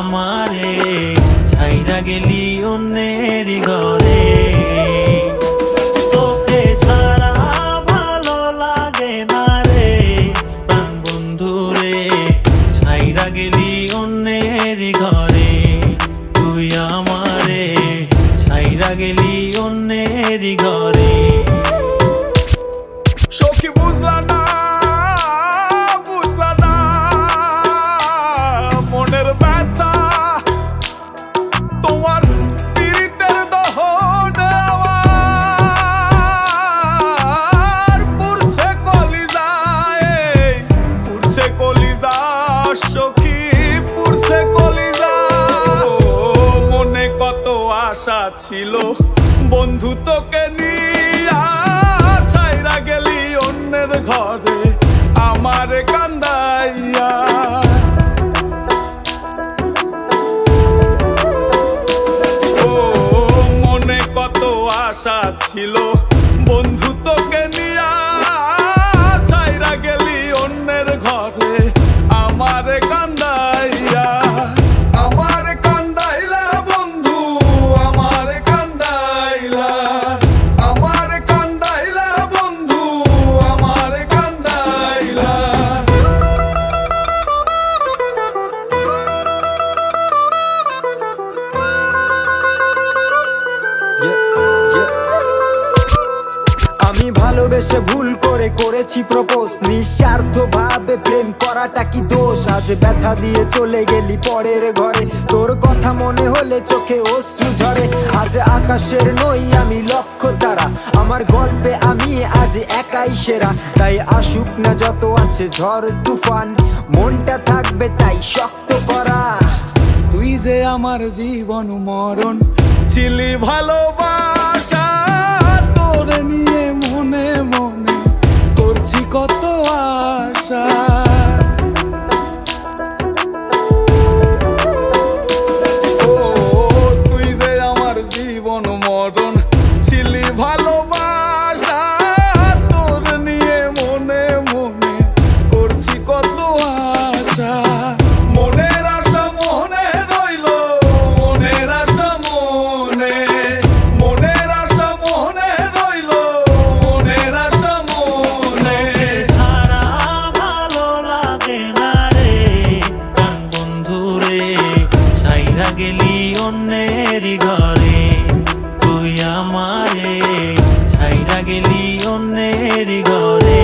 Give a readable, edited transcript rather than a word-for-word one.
আমারে ছাইরা গেলি অন্যের ঘরে। তোকে ছাড়া ভালো লাগে না রে প্রাণ বন্ধু রে, ছাইরা গেলি অন্যের ঘরে। তুই আমারে ছাইরা গেলি অন্যের ঘরে। সখী বুঝলা না মনের ব্যথা, তোমার পীড়িতের দহনে আমার পুড়ছে কলিজায়, পুড়ছে কলিজা সখী, পুড়ছে কলিজা। মনে কত আশা ছিল বন্ধু তোকে নিয়া, ছাইরা গেলি অন্যের ঘরে আমারে কান্দাইয়া। মনে কত আশা ছিল বন্ধু তোকে নিয়া, ছাইরা গেলি অন্যের ঘরে আমারে কান্দাইয়া। আমারে কান্দাইলা বন্ধু, আমারে কান্দাইলা, আমারে কান্দাইলা বন্ধু, আমারে কান্দাইলা। আমি ভালোবেসে ভুল করে করেছি প্রপোজ, নিঃস্বার্থ ভাবে প্রেম করাটা কি দোষ? আজ ব্যথা দিয়ে চলে গেলি পরের ঘরে, তোর কথা মনে হলে চোখে অশ্রু ঝরে। আজ আকাশের নই আমি লক্ষ্য তারা, আমার গল্পে আমি আজ একাই সেরা। তাই আসুক না যত আছে ঝড় তুফান, মনটা থাকবে তাই শক্ত করা। তুই যে আমার জীবন মরণ ছিলি ভালোবাসা, তোরে নিয়ে মনে মনে করছি কত আশা। ও তুই যে আমার জীবন মরণ ছিলি ভালোবাসা, তোরে নিয়ে মনে মনে করছি কত আশা। মনের আশা মনে রইল, মনের আশা মনে, মনের আশা মনে রইল, মনের আশা মনে। ছাড়া ভালো লাগে না রে প্রাণ বন্ধু রে, ছাইরা গেলি অন্যের ঘরে। তুই আমারে ছাইরা গেলি অন্যের ঘরে।